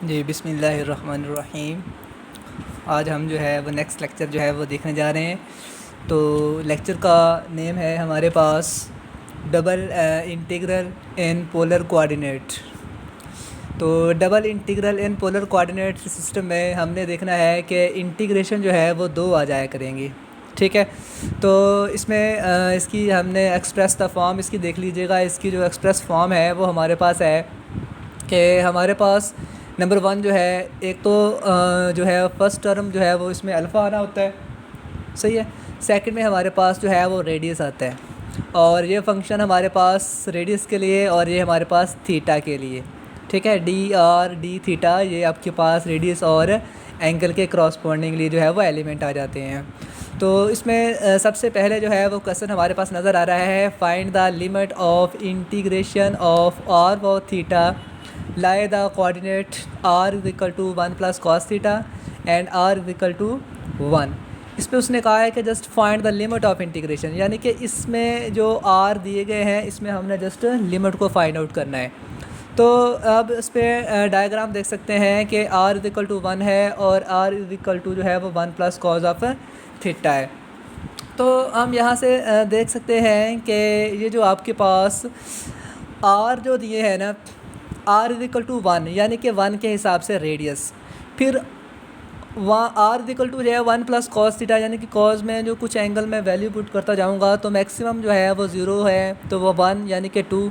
जी बिस्मिल्लाहिर्रहमानिर्रहीम। आज हम जो है वो नेक्स्ट लेक्चर जो है वो देखने जा रहे हैं। तो लेक्चर का नेम है हमारे पास double integral in polar coordinate. तो double integral in polar coordinate system में हमने देखना है कि इंटीग्रेशन जो है वो दो आ जाया करेंगी। ठीक है, तो इसमें इसकी हमने एक्सप्रेस द फॉर्म इसकी देख लीजिएगा। इसकी जो एक्सप्रेस फॉर्म है वो हमारे पास है कि हमारे पास नंबर वन जो है, एक तो जो है फर्स्ट टर्म जो है वो इसमें अल्फ़ा आना होता है, सही है। सेकंड में हमारे पास जो है वो रेडियस आता है, और ये फंक्शन हमारे पास रेडियस के लिए और ये हमारे पास थीटा के लिए। ठीक है, डी आर डी थीटा ये आपके पास रेडियस और एंगल के क्रॉसपोंडिंगली जो है वो एलिमेंट आ जाते हैं। तो इसमें सबसे पहले जो है वो क्वेश्चन हमारे पास नज़र आ रहा है, find the limit of integration of r व theta lie the coordinate r is equal to 1 plus cos theta and r is equal to 1। इस पर उसने कहा है कि just find the limit of integration, यानी कि इसमें जो r दिए गए हैं इसमें हमने जस्ट लिमिट को फाइंड आउट करना है। तो अब इस पर डायग्राम देख सकते हैं कि r इज इक्वल टू 1 है और r इज इक्वल टू जो है वो 1 प्लस कॉज ऑफ थीटा है। तो हम यहाँ से देख सकते हैं कि ये जो आपके पास r जो दिए हैं ना, आर इज इक्वल टू 1 यानी कि 1 के हिसाब से रेडियस, फिर वहाँ आर इज इक्वल टू जो है 1 प्लस कॉस थीटा, यानी कि कॉस में जो कुछ एंगल में वैल्यू पुट करता जाऊँगा तो मैक्सिमम जो है वो 0 है, तो वो 1 यानी कि 2,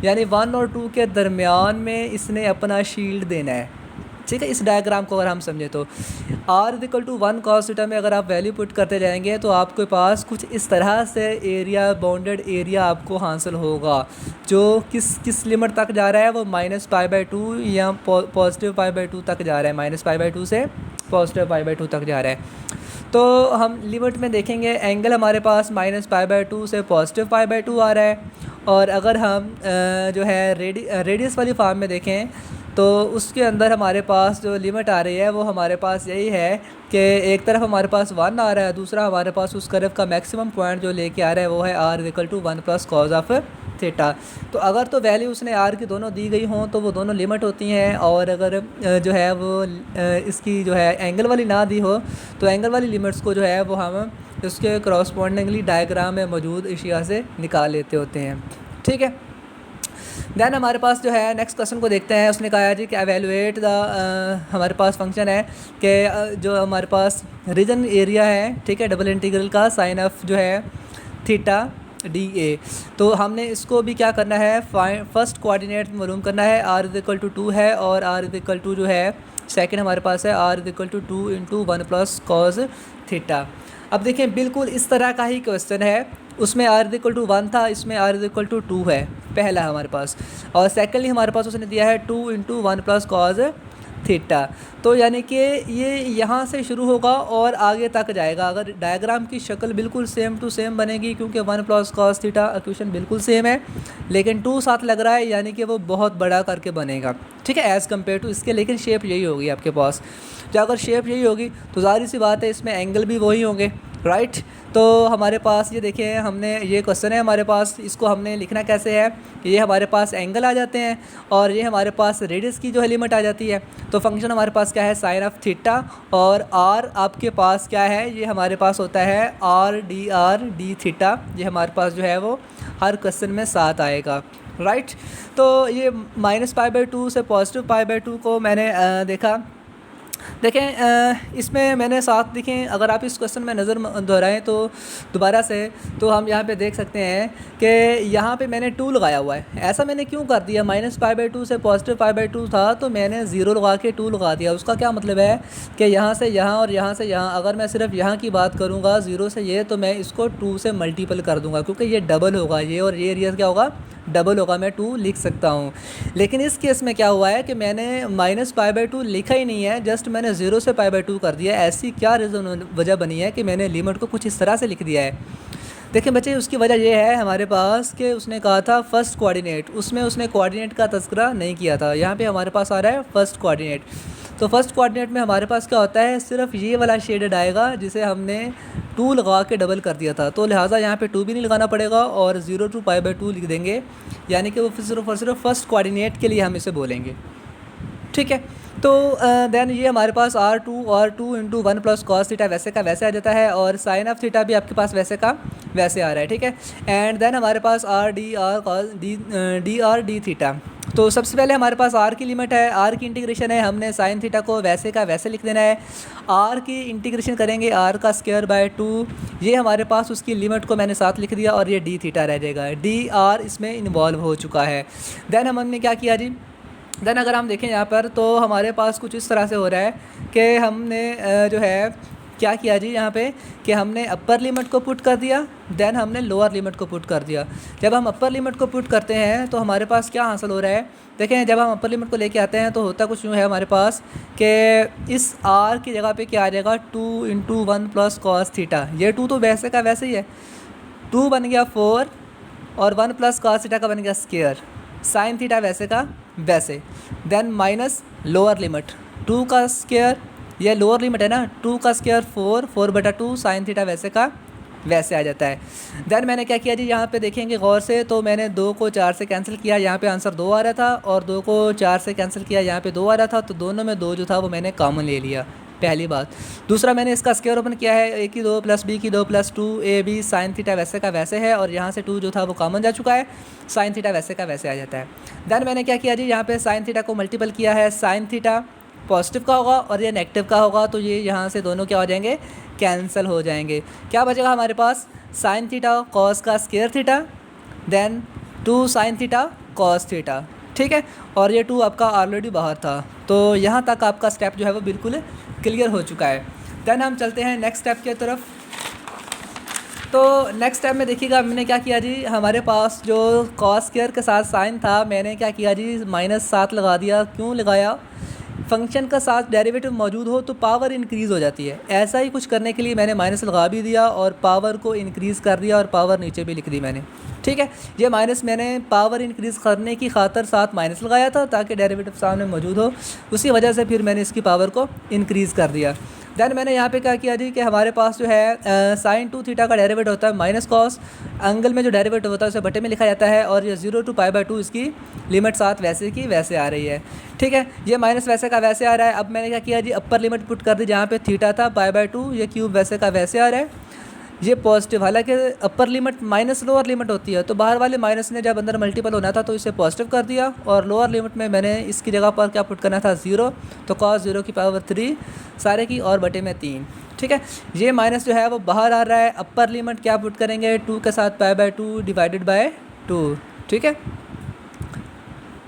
यानी 1 और 2 के दरमियान में इसने अपना शील्ड देना है। ठीक है, इस डायग्राम को अगर हम समझें तो r is equal to 1 cos theta में अगर आप वैल्यू पुट करते जाएंगे तो आपके पास कुछ इस तरह से एरिया, बाउंडेड एरिया आपको हासिल होगा, जो किस लिमिट तक जा रहा है, वो -π/2 या +π/2 तक जा रहा है, -π/2 से +π/2 तक जा रहा है। तो हम लिमिट में देखेंगे, एंगल हमारे पास -π/2 से +π/2 आ रहा है, और अगर हम जो है रेडियस वाली फॉर्म में देखें तो उसके अंदर हमारे पास जो लिमिट आ रही है वो हमारे पास यही है कि एक तरफ हमारे पास 1 आ रहा है, दूसरा हमारे पास उस कर्व का मैक्सिमम पॉइंट जो लेके आ रहा है वो है r is equal to 1 plus cos of theta. तो अगर तो वैल्यू उसने r की दोनों दी गई हों तो वो दोनों लिमिट होती हैं, और अगर जो है वो इसकी जो है एंगल वाली ना दी हो तो एंगल वाली लिमिट्स को जो है वो हम उसके क्रॉसपोंडिंगली डायग्राम में मौजूद इशिया से निकाल लेते होते हैं। ठीक है, देन हमारे पास जो है नेक्स्ट क्वेश्चन को देखते हैं। उसने कहा है जी कि एवेलुएट द, हमारे पास फंक्शन है कि जो हमारे पास रीजन एरिया है, ठीक है, डबल इंटीग्रल का साइन ऑफ जो है थीटा डी ए। तो हमने इसको भी क्या करना है, फर्स्ट कोऑर्डिनेट मालूम करना है, r इज इक्वल टू 2 है और r इज इक्वल टू जो है सेकंड हमारे पास है r is equal to 2 into 1 plus cos theta. अब देखें बिल्कुल इस तरह का ही क्वेश्चन है, उसमें r इज इक्वल टू 1 था, इसमें r इज इक्वल टू 2 है पहला हमारे पास, और सेकेंडली हमारे पास उसने दिया है 2 इंटू 1 प्लस कॉज थीटा। तो यानी कि ये यहाँ से शुरू होगा और आगे तक जाएगा। अगर डायग्राम की शक्ल बिल्कुल सेम टू सेम बनेगी, क्योंकि 1 प्लस कॉस थीटा इक्वेशन बिल्कुल सेम है, लेकिन 2 साथ लग रहा है यानी कि वो बहुत बड़ा करके बनेगा, ठीक है, एज़ कम्पेयर टू इसके, लेकिन शेप यही होगी आपके पास। तो अगर शेप यही होगी तो ज़ाहिर सी बात है इसमें एंगल भी वही होंगे, राइट। तो हमारे पास ये देखिए, हमने ये क्वेश्चन है हमारे पास, इसको हमने लिखना कैसे है, ये हमारे पास एंगल आ जाते हैं और ये हमारे पास रेडियस की जो है लिमिट आ जाती है। तो फंक्शन हमारे पास क्या है, साइन ऑफ थीटा, और आर आपके पास क्या है, ये हमारे पास होता है आर डी थीटा। ये हमारे पास जो है वो हर क्वेश्चन में साथ आएगा, राइट। तो ये -π/2 से +π/2 को मैंने देखा, देखें इसमें मैंने साथ देखें, अगर आप इस क्वेश्चन में नज़र दोहराएं तो दोबारा से, तो हम यहाँ पे देख सकते हैं कि यहाँ पे मैंने 2 लगाया हुआ है। ऐसा मैंने क्यों कर दिया, -π/2 से +π/2 था तो मैंने 0 लगा के 2 लगा दिया। उसका क्या मतलब है कि यहाँ से यहाँ और यहाँ से यहाँ, अगर मैं सिर्फ यहाँ की बात करूँगा 0 से ये, तो मैं इसको 2 से मल्टीपल कर दूँगा, क्योंकि ये डबल होगा, ये और ये एरिया क्या होगा, डबल होगा, मैं 2 लिख सकता हूँ। लेकिन इस केस में क्या हुआ है कि मैंने -π/2 लिखा ही नहीं है, जस्ट मैंने 0 से π/2 कर दिया। ऐसी क्या रीज़न वजह बनी है कि मैंने लिमिट को कुछ इस तरह से लिख दिया है। देखिए बच्चे, उसकी वजह यह है हमारे पास कि उसने कहा था फर्स्ट कोऑर्डिनेट, उसमें उसने कोऑर्डिनेट का तज़किरा नहीं किया था। यहाँ पे हमारे पास आ रहा है फर्स्ट कोऑर्डिनेट। तो फर्स्ट कोऑर्डिनेट में हमारे पास क्या होता है, सिर्फ ये वाला शेडेड आएगा जिसे हमने 2 लगा के डबल कर दिया था, तो लिहाजा यहाँ पे 2 भी नहीं लगाना पड़ेगा और 0 to π/2 लिख देंगे, यानी कि वो सिर्फ और सिर्फ फर्स्ट कोऑर्डिनेट के लिए हम इसे बोलेंगे, ठीक है। तो देन ये हमारे पास R2 into 1 plus cos theta वैसे का वैसे आ जाता है, और साइन ऑफ थीटा भी आपके पास वैसे का वैसे आ रहा है, ठीक है। एंड देन हमारे पास आर डी थीटा। तो सबसे पहले हमारे पास आर की लिमिट है, आर की इंटीग्रेशन है, हमने साइन थीटा को वैसे का वैसे लिख देना है। आर की इंटीग्रेशन करेंगे आर का स्क्वायर बाय 2, ये हमारे पास उसकी लिमिट को मैंने साथ लिख दिया, और ये डी थीटा रह जाएगा, डी आर इसमें इन्वॉल्व हो चुका है। देन हमने क्या किया जी, देन अगर हम देखें यहाँ पर तो हमारे पास कुछ इस तरह से हो रहा है कि हमने जो है क्या किया जी यहाँ पे कि हमने अपर लिमिट को पुट कर दिया, देन हमने लोअर लिमिट को पुट कर दिया। जब हम अपर लिमिट को पुट करते हैं तो हमारे पास क्या हासिल हो रहा है, देखें जब हम अपर लिमिट को लेके आते हैं तो होता कुछ यूँ है हमारे पास कि इस आर की जगह पे क्या आ जाएगा 2 इंटू 1 प्लस कॉस थीटा, ये 2 तो वैसे का वैसे ही है, 2 बन गया 4 और 1 प्लस कॉस थीटा का बन गया स्क्वायर, साइन थीटा वैसे का वैसे, देन माइनस लोअर लिमिट 2 का स्क्वायर, ये लोअर लिमिट है ना, 2 का स्क्वायर 4/2 साइन थीटा वैसे का वैसे आ जाता है। देन मैंने क्या किया जी, यहाँ पे देखेंगे गौर से तो मैंने 2 को 4 से कैंसिल किया, यहाँ पे आंसर 2 आ रहा था, और 2 को 4 से कैंसिल किया, यहाँ पे 2 आ रहा था, तो दोनों में 2 जो था वो मैंने कॉमन ले लिया, पहली बात। दूसरा मैंने इसका स्क्वायर ओपन किया है, a की 2 प्लस b की 2 प्लस 2ab साइन थीटा वैसे का वैसे है, और यहाँ से 2 जो था वो कॉमन जा चुका है, साइन थीटा वैसे का वैसे आ जाता है। देन मैंने क्या किया जी, यहाँ पे साइन थीटा को मल्टीपल किया है, साइन थीटा पॉजिटिव का होगा और ये नेगेटिव का होगा, तो ये यहाँ से दोनों क्या हो जाएंगे, कैंसिल हो जाएंगे। क्या बचेगा हमारे पास, साइन थीटा कॉस का square theta, then 2 sine theta cos theta, ठीक है, और ये 2 आपका ऑलरेडी बाहर था, तो यहाँ तक आपका स्टेप जो है वो बिल्कुल क्लियर हो चुका है। देन हम चलते हैं नेक्स्ट स्टेप की तरफ। तो नेक्स्ट स्टेप में देखिएगा मैंने क्या किया जी, हमारे पास जो कॉस स्क्वायर के साथ साइन था, मैंने क्या किया जी, -7 लगा दिया। क्यों लगाया, फंक्शन का साथ डेरिवेटिव मौजूद हो तो पावर इंक्रीज़ हो जाती है, ऐसा ही कुछ करने के लिए मैंने माइनस लगा भी दिया और पावर को इंक्रीज़ कर दिया, और पावर नीचे भी लिख दी मैंने, ठीक है। ये माइनस मैंने पावर इंक्रीज़ करने की खातर साथ माइनस लगाया था ताकि डेरिवेटिव सामने मौजूद हो, उसी वजह से फिर मैंने इसकी पावर को इंक्रीज़ कर दिया। देन मैंने यहाँ पे क्या किया जी कि हमारे पास जो है साइन 2 थीटा का डेरिवेटिव होता है माइनस कॉस, एंगल में जो डेरिवेटिव होता है उसे बटे में लिखा जाता है, और ये 0 to π/2 इसकी लिमिट साथ वैसे की वैसे आ रही है, ठीक है। ये माइनस वैसे का वैसे आ रहा है। अब मैंने क्या किया जी, अपर लिमिट पुट कर दी, जहाँ पे थीटा था π/2, ये क्यूब वैसे का वैसे आ रहा है, ये पॉजिटिव, हालांकि upper limit minus lower limit होती है, तो बाहर वाले माइनस ने जब अंदर मल्टीपल होना था तो इसे पॉजिटिव कर दिया, और लोअर लिमिट में मैंने इसकी जगह पर क्या पुट करना था 0, तो cos 0 की पावर 3 सारे की, और बटे में 3, ठीक है। ये माइनस जो है वो बाहर आ रहा है, अपर लिमिट क्या पुट करेंगे 2 के साथ π/2 डिवाइडेड बाय 2, ठीक है।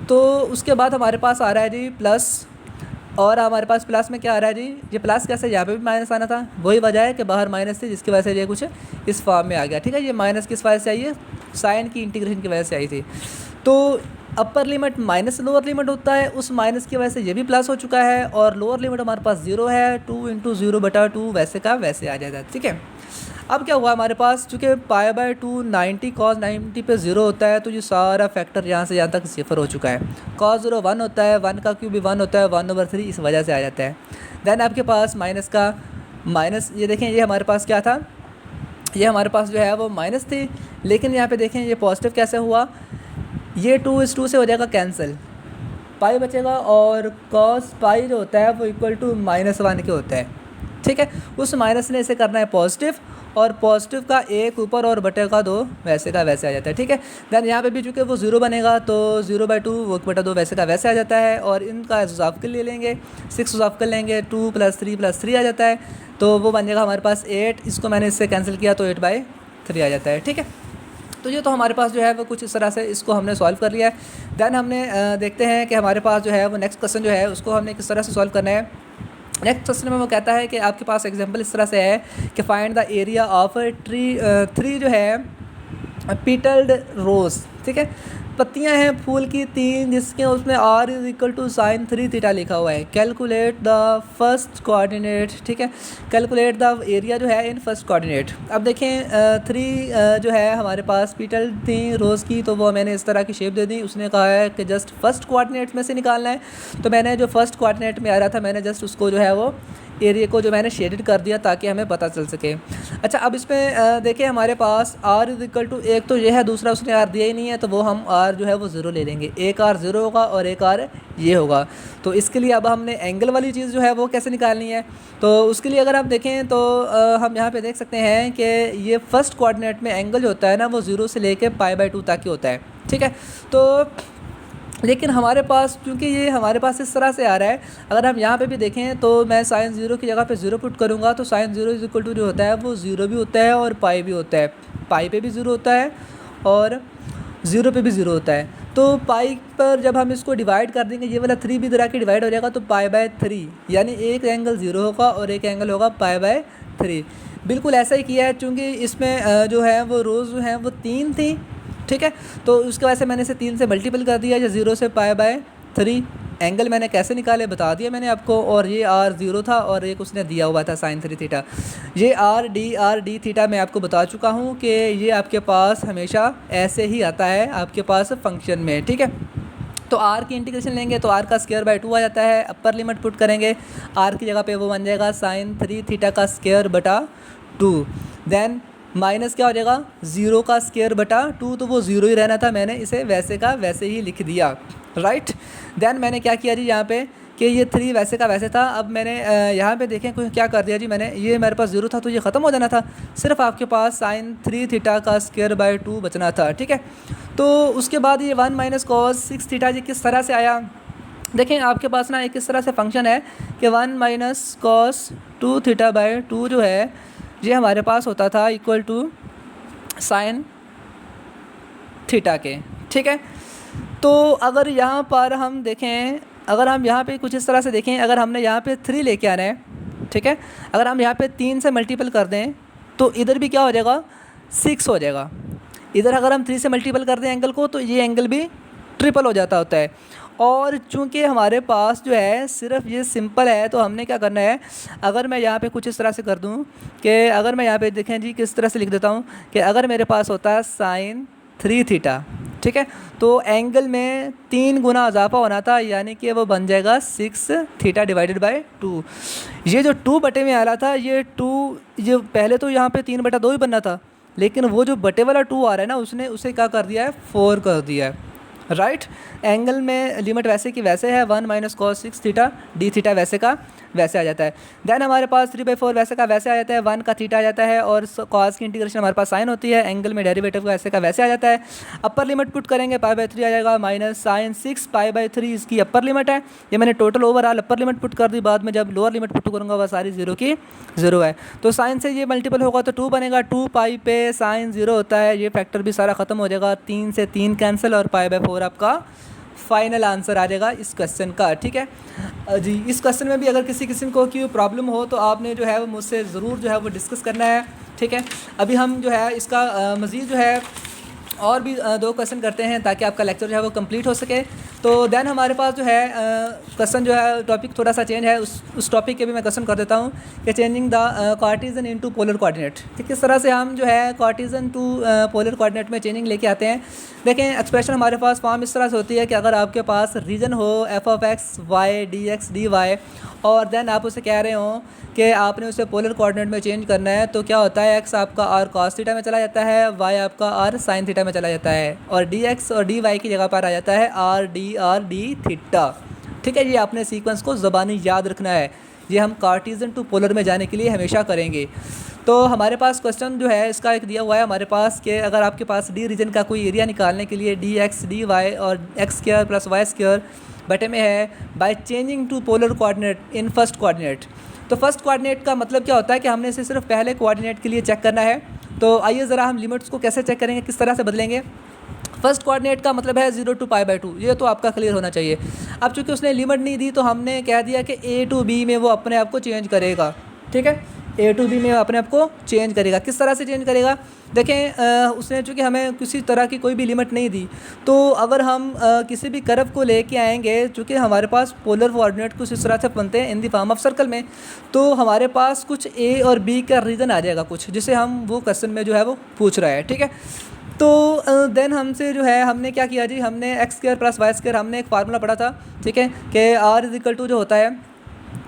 तो उसके बाद हमारे पास आ रहा है जी प्लस, और हमारे पास प्लस में क्या आ रहा है जी, ये प्लस कैसे, यहाँ पे भी माइनस आना था, वही वजह है कि बाहर माइनस थी जिसकी वजह से ये कुछ इस फॉर्म में आ गया, ठीक है। ये माइनस किस वजह से आई है, साइन की इंटीग्रेशन की वजह से आई थी। तो upper limit minus lower limit होता है, उस माइनस की वजह से ये भी प्लस हो चुका है, और लोअर लिमिट हमारे पास 0 है, 2 इंटू 0/2 वैसे का वैसे आ जाता है, ठीक है। अब क्या हुआ हमारे पास, चूँकि π/2 90 cos 90 पे 0 होता है, तो ये सारा फैक्टर यहाँ से यहाँ तक 0 हो चुका है। cos 0 1 होता है, 1 का क्यूब भी 1 होता है, 1/3 इस वजह से आ जाता है। देन आपके पास माइनस का माइनस, ये देखें ये हमारे पास क्या था, ये हमारे पास जो है वो माइनस थी, लेकिन यहाँ पे देखें ये पॉजिटिव कैसे हुआ, ये 2 इस 2 से हो जाएगा कैंसिल, पाई बचेगा, और cos पाई जो होता है वो इक्वल टू -1 के होता है, ठीक है। उस माइनस ने इसे करना है पॉजिटिव, और पॉजिटिव का 1 ऊपर और बटे का 2 वैसे का वैसे आ जाता है, ठीक है। देन यहाँ पे भी चूँकि वो 0 बनेगा तो 0/2 1/2 वैसे का वैसे आ जाता है, और इनका इजाफा ले लेंगे, 6 इजाफा लेंगे, 2 + 3 + 3 आ जाता है, तो वो बन जाएगा हमारे पास 8, इसको मैंने इससे कैंसिल किया तो 8/3 आ जाता है, ठीक है। तो ये तो हमारे पास जो है वो कुछ इस तरह से इसको हमने सॉल्व कर लिया है। देन हमने देखते हैं कि हमारे पास जो है वो नेक्स्ट क्वेश्चन जो है उसको हमने किस तरह से सॉल्व करना है। नेक्स्ट क्वेश्चन में वो कहता है कि आपके पास एग्जांपल इस तरह से है कि find the area of three जो है पीटल्ड रोज, ठीक है, पत्तियां हैं फूल की 3, जिसके उसमें r = sin 3 थीटा लिखा हुआ है। कैलकुलेट द फर्स्ट कोऑर्डिनेट, ठीक है, कैलकुलेट द एरिया जो है इन फर्स्ट कोऑर्डिनेट। अब देखें 3 जो है हमारे पास पीटल थी रोज़ की, तो वो मैंने इस तरह की शेप दे दी। उसने कहा है कि जस्ट फर्स्ट कोऑर्डिनेट में से निकालना है, तो मैंने जो फर्स्ट कोऑर्डिनेट में आ रहा था मैंने जस्ट उसको जो है वो एरिया को जो मैंने शेडेड कर दिया ताकि हमें पता चल सके। अच्छा, अब इसमें देखिए हमारे पास r इज इक्वल टू, एक तो ये है, दूसरा उसने r दिया ही नहीं है, तो वो हम r जो है वो ज़ीरो ले लेंगे। एक r ज़ीरो होगा और एक r ये होगा। तो इसके लिए अब हमने एंगल वाली चीज़ जो है वो कैसे निकालनी है, तो उसके लिए अगर आप देखें तो हम यहाँ पे देख सकते हैं कि ये फर्स्ट कोऑर्डिनेट में एंगल जो होता है ना वो 0 से लेके π/2 तक ही होता है, ठीक है। तो लेकिन हमारे पास क्योंकि ये हमारे पास इस तरह से आ रहा है, अगर हम यहाँ पे भी देखें तो मैं साइन ज़ीरो की जगह पे ज़ीरो पुट करूँगा तो sine zero is equal to जो होता है वो ज़ीरो भी होता है और पाई भी होता है। पाई पे भी ज़ीरो होता है और ज़ीरो पे भी ज़ीरो होता है। तो पाई पर जब हम इसको डिवाइड कर देंगे, ये वाला 3 भी इधर के डिवाइड हो जाएगा तो π/3, यानी एक एंगल 0 होगा और एक एंगल होगा π/3। बिल्कुल ऐसा ही किया है, चूँकि इसमें जो है वो रोज़ जो हैं वो 3 थी, ठीक है। तो उसके वजह से मैंने इसे 3 से मल्टीपल कर दिया, या 0 से π/3। एंगल मैंने कैसे निकाले बता दिया मैंने आपको, और ये r 0 था और एक उसने दिया हुआ था sin 3 थीटा। ये r d थीटा मैं आपको बता चुका हूँ कि ये आपके पास हमेशा ऐसे ही आता है आपके पास फंक्शन में, ठीक है। तो r की इंटीग्रेशन लेंगे तो r का स्क्वायर बाई 2 आ जाता है। अपर लिमिट पुट करेंगे, r की जगह पे वो बन जाएगा sin 3 थीटा का स्क्वायर बटा 2। देन माइनस क्या हो जाएगा, 0 का स्क्वायर बटा 2, तो वो 0 ही रहना था, मैंने इसे वैसे का वैसे ही लिख दिया, राइट। देन मैंने क्या किया जी यहाँ पे कि ये 3 वैसे का वैसे था। अब मैंने यहाँ पे देखें कुछ क्या कर दिया जी मैंने, ये मेरे पास 0 था तो ये ख़त्म हो जाना था, सिर्फ आपके पास sin 3 थीटा का स्क्वायर बाई 2 बचना था, ठीक है। तो उसके बाद ये 1 माइनस कॉस 6 थीटा जी किस तरह से आया, देखें आपके पास ना एक इस तरह से फंक्शन है कि 1 माइनस कॉस 2 थीटा बाई 2 जो है ये हमारे पास होता था इक्वल टू साइन थीटा के, ठीक है। तो अगर यहाँ पर हम देखें, अगर हम यहाँ पे कुछ इस तरह से देखें, अगर हमने यहाँ पे 3 लेके आना है, ठीक है, अगर हम यहाँ पे 3 से मल्टीपल कर दें तो इधर भी क्या हो जाएगा, 6 हो जाएगा। इधर अगर हम 3 से मल्टीपल कर दें एंगल को तो ये एंगल भी ट्रिपल हो जाता होता है। और चूंकि हमारे पास जो है सिर्फ ये सिंपल है, तो हमने क्या करना है, अगर मैं यहाँ पे कुछ इस तरह से कर दूँ कि अगर मैं यहाँ पे देखें जी किस तरह से लिख देता हूँ कि अगर मेरे पास होता है sin 3 थीटा, ठीक है, तो एंगल में 3 गुना इजाफा होना था, यानी कि वो बन जाएगा 6 थीटा डिवाइडेड बाय 2। ये जो 2 बटे में आ रहा था, ये 2 ये पहले तो यहाँ पे 3/2 ही बनना था, लेकिन वो जो बटे वाला 2 आ रहा है ना उसने उसे क्या कर दिया है, 4 कर दिया है, राइट। एंगल में लिमिट वैसे की वैसे है, 1 minus cos 6 theta D theta वैसे का वैसे आ जाता है। देन हमारे पास 3/4 वैसे का वैसे आ जाता है, 1 का थीटा आ जाता है, और कॉस की इंटीग्रेशन हमारे पास साइन होती है, एंगल में डेरिवेटिव का वैसे का वैसे आ जाता है। अपर लिमिट पुट करेंगे π/3 आ जाएगा, माइनस साइन 6 π/3 इसकी अपर लिमिट है। ये मैंने total overall upper limit put कर दी, बाद में जब लोअर लिमिट पुट करूँगा वह सारी 0 की 0 है। तो साइन से ये मल्टीपल होगा तो 2 बनेगा, 2 पाई पे साइन 0 होता है, ये फैक्टर भी सारा ख़त्म हो जाएगा, 3 से 3 कैंसिल और π/4 आपका फाइनल आंसर आ जाएगा इस क्वेश्चन का, ठीक है जी। इस क्वेश्चन में भी अगर किसी किस्म को की प्रॉब्लम हो तो आपने जो है वो मुझसे ज़रूर जो है वो डिस्कस करना है, ठीक है। अभी हम जो है इसका मज़ीद जो है और भी 2 क्वेश्चन करते हैं ताकि आपका लेक्चर जो है वो कंप्लीट हो सके। तो देन हमारे पास जो है क्वेश्चन जो है टॉपिक थोड़ा सा चेंज है, उस टॉपिक के भी मैं क्वेश्चन कर देता हूँ कि changing the Cartesian into polar coordinate, कि किस तरह से हम जो है कार्टिजन टू पोलर कोऑर्डिनेट में चेंजिंग लेके आते हैं। देखें एक्सप्रेशन हमारे पास फॉर्म इस तरह से होती है कि अगर आपके पास रीजन हो f(x, y, dx, dy) और देन आप उसे कह रहे हो कि आपने उसे पोलर कोऑर्डिनेट में चेंज करना है, तो क्या होता है, x आपका r cos थीटा में चला जाता है, y आपका r sin थीटा में चला जाता है, और dx और dy की जगह पर आ जाता है r d थीटा, ठीक है। ये आपने सीक्वेंस को ज़बानी याद रखना है, ये हम कार्टिजन टू पोलर में जाने के लिए हमेशा करेंगे। तो हमारे पास क्वेश्चन जो है इसका एक दिया हुआ है हमारे पास कि अगर आपके पास डी रीजन का कोई एरिया निकालने के लिए dx dy और x² + y² बटे में है by changing to polar coordinate in first coordinate. तो फर्स्ट कोऑर्डिनेट का मतलब क्या होता है कि हमने इसे सिर्फ पहले कोऑर्डिनेट के लिए चेक करना है। तो आइए ज़रा हम लिमिट्स को कैसे चेक करेंगे, किस तरह से बदलेंगे। फर्स्ट कोऑर्डिनेट का मतलब है 0 to π/2, ये तो आपका क्लियर होना चाहिए। अब चूँकि उसने लिमिट नहीं दी तो हमने कह दिया कि a to b में वो अपने आप को चेंज करेगा, ठीक है, a to b में अपने आप को चेंज करेगा। किस तरह से चेंज करेगा, देखें उसने चूँकि हमें किसी तरह की कोई भी लिमिट नहीं दी, तो अगर हम किसी भी कर्व को लेके आएंगे, चूँकि हमारे पास पोलर कोऑर्डिनेट कुछ इस तरह से बनते हैं in the form of circle में, तो हमारे पास कुछ a और b का रीज़न आ जाएगा कुछ, जिसे हम वो क्वेश्चन में जो है वो पूछ रहा है, ठीक है। तो देन हमसे जो है हमने क्या किया जी, हमने x² + y² हमने एक फार्मूला पढ़ा था, ठीक है, कि r = जो होता है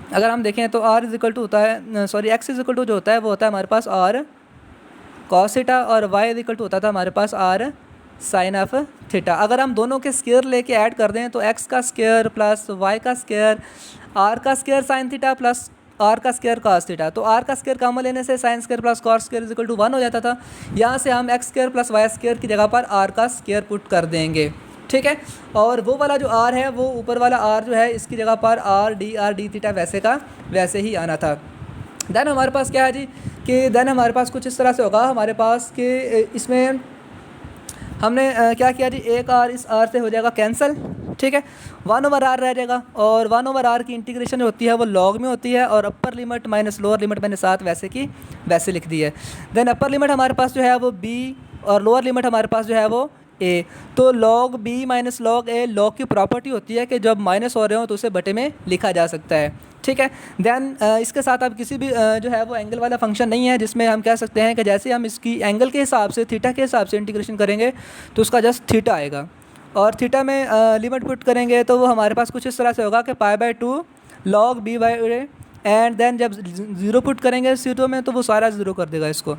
अगर हम देखें तो आर इज इक्वल टू होता है, sorry x is equal to जो होता है वो होता है हमारे पास आर कॉस थीटा, और वाई इज इक्वल टू होता था हमारे पास आर साइन ऑफ थीटा। अगर हम दोनों के स्क्वायर लेके ऐड कर दें तो एक्स का स्क्वायर प्लस वाई का स्क्वायर, आर का square sine theta plus r का स्क्वायर कॉस थीटा, तो आर का स्क्वायर कॉमन लेने से sine square plus cos square is equal to 1 हो जाता था। यहाँ से हम x square plus y square की जगह पर आर का स्क्वायर पुट कर देंगे, ठीक है। और वो वाला जो आर है वो ऊपर वाला आर जो है इसकी जगह पर आर डी थीटा वैसे का वैसे ही आना था। देन हमारे पास क्या है जी कि देन हमारे पास कुछ इस तरह से होगा हमारे पास कि इसमें हमने क्या किया जी, एक आर इस आर से हो जाएगा कैंसिल, ठीक है, 1/r रह जाएगा, और 1/r की इंटीग्रेशन जो होती है वो लॉग में होती है, और upper limit minus lower limit मैंने साथ वैसे की वैसे लिख दी है। देन अपर लिमिट हमारे पास जो है वो b, और लोअर लिमिट हमारे पास जो है वो a। तो log b minus log a log की प्रॉपर्टी होती है कि जब माइनस हो रहे हो तो उसे बटे में लिखा जा सकता है, ठीक है। देन इसके साथ अब किसी भी जो है वो एंगल वाला फंक्शन नहीं है जिसमें हम कह सकते हैं कि जैसे हम इसकी एंगल के हिसाब से थीटा के हिसाब से इंटीग्रेशन करेंगे तो उसका जस्ट थीटा आएगा, और थीटा में लिमिट पुट करेंगे तो वो हमारे पास कुछ इस तरह से होगा कि π/2 log b/a, एंड देन जब ज़ीरो पुट करेंगे सीटों में तो वो सारा ज़ीरो कर देगा इसको।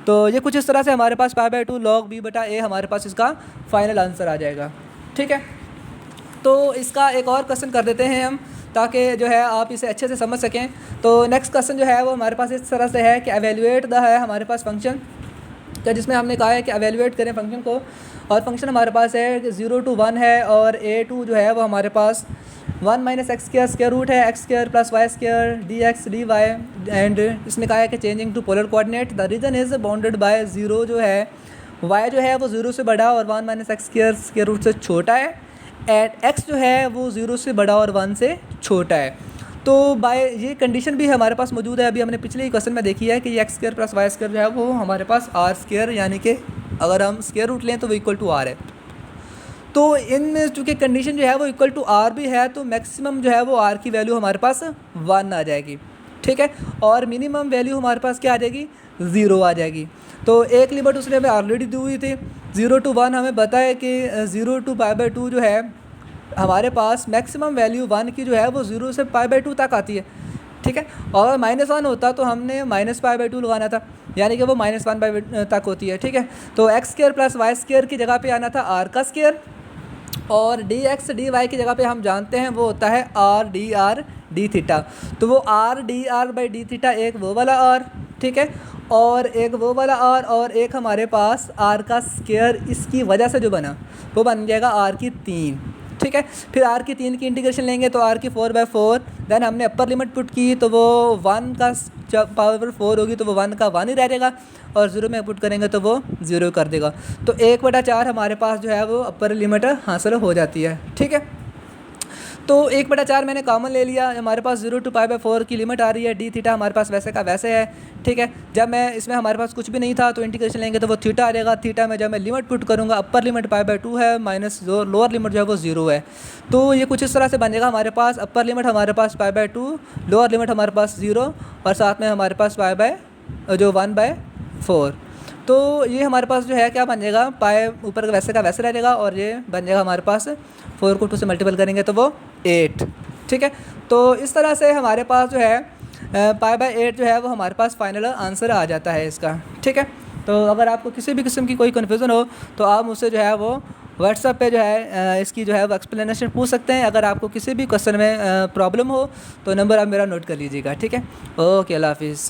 तो ये कुछ इस तरह से हमारे पास π/2 log b/a हमारे पास इसका फाइनल आंसर आ जाएगा, ठीक है। तो इसका एक और क्वेश्चन कर देते हैं हम ताकि जो है आप इसे अच्छे से समझ सकें। तो नेक्स्ट क्वेश्चन जो है वो हमारे पास इस तरह से है कि एवेल्यूएट द है हमारे पास फंक्शन, तो जिसमें हमने कहा है कि एवेल्यूएट करें फंक्शन को, और फंक्शन हमारे पास है कि 0 to 1 है, और a2 जो है वो हमारे पास 1 माइनस एक्स स्क्वायर रूट है x square plus y square d x d y, and इसमें कहा है कि changing to polar coordinate the region is bounded by 0 जो है y जो है वो 0 से बड़ा और 1 माइनस एक्स स्क्वायर रूट से छोटा है, एंड x जो है वो 0 से बड़ा और 1 से छोटा है। तो बाय ये कंडीशन भी हमारे पास मौजूद है, अभी हमने पिछले ही क्वेश्चन में देखी है कि x square plus y square जो है वो हमारे पास आर स्क्वायर, यानी कि अगर हम स्क्वायर रूट लें तो वो इक्वल टू आर है। तो इनमें चूँकि कंडीशन जो है वो इक्वल टू आर भी है तो मैक्सिमम जो है वो आर की वैल्यू हमारे पास 1 आ जाएगी, ठीक है, और मिनिमम वैल्यू हमारे पास क्या आ जाएगी 0 आ जाएगी। तो एक लिमिट उसने हमें ऑलरेडी दी हुई थी 0 to 1, हमें पता है कि 0 to π/2 जो है हमारे पास मैक्सिमम वैल्यू 1 की जो है वो 0 से π/2 तक आती है, ठीक है। और -1 होता तो हमने -π/2 लगाना था, यानी कि वो -1 तक होती है, ठीक है। तो x square plus y square की जगह पे आना था आर का स्क्वायर, और डी एक्स डी वाई की जगह पे हम जानते हैं वो होता है आर डी थीटा। तो वो r/d थीटा एक वो वाला आर, ठीक है, और एक वो वाला आर, और एक हमारे पास आर का स्क्वायर इसकी वजह से जो बना वो बन जाएगा आर की 3, ठीक है। फिर आर की 3 की इंटीग्रेशन लेंगे तो आर की 4/4, देन हमने अपर लिमिट पुट की तो वो 1 का जब पावर 4 होगी तो वो 1 का 1 ही रह जाएगा, और 0 में पुट करेंगे तो वो 0 कर देगा। तो 1/4 हमारे पास जो है वो अपर लिमिट हासिल हो जाती है, ठीक है। तो 1/4 मैंने कॉमन ले लिया, हमारे पास 0 to π/4 की लिमिट आ रही है, डी थीटा हमारे पास वैसे का वैसे है, ठीक है। जब मैं इसमें हमारे पास कुछ भी नहीं था तो इंटीग्रेशन लेंगे तो वो थीटा आ जाएगा, थीटा में जब मैं लिमिट पुट करूँगा अपर लिमिट π/2 है माइनस लोअर लिमिट जो है वो 0 है। तो ये कुछ इस तरह से बनेगा हमारे पास अपर लिमिट हमारे पास π/2, लोअर लिमिट हमारे पास 0, और साथ में हमारे पास जो 1/4। तो ये हमारे पास जो है क्या बन जाएगा, पाए ऊपर का वैसे रह जाएगा, और ये बन जाएगा हमारे पास 4 को 2 से मल्टीपल करेंगे तो वो 8, ठीक है। तो इस तरह से हमारे पास जो है π/8 जो है वो हमारे पास फाइनल आंसर आ जाता है इसका, ठीक है। तो अगर आपको किसी भी किस्म की कोई कन्फ्यूज़न हो तो आप मुझसे जो है वो व्हाट्सएप पे जो है इसकी जो है वो एक्सप्लेनेशन पूछ सकते हैं। अगर आपको किसी भी क्वेश्चन में प्रॉब्लम हो तो नंबर आप मेरा नोट कर लीजिएगा, ठीक है। ओके, अल्लाह हाफिज़।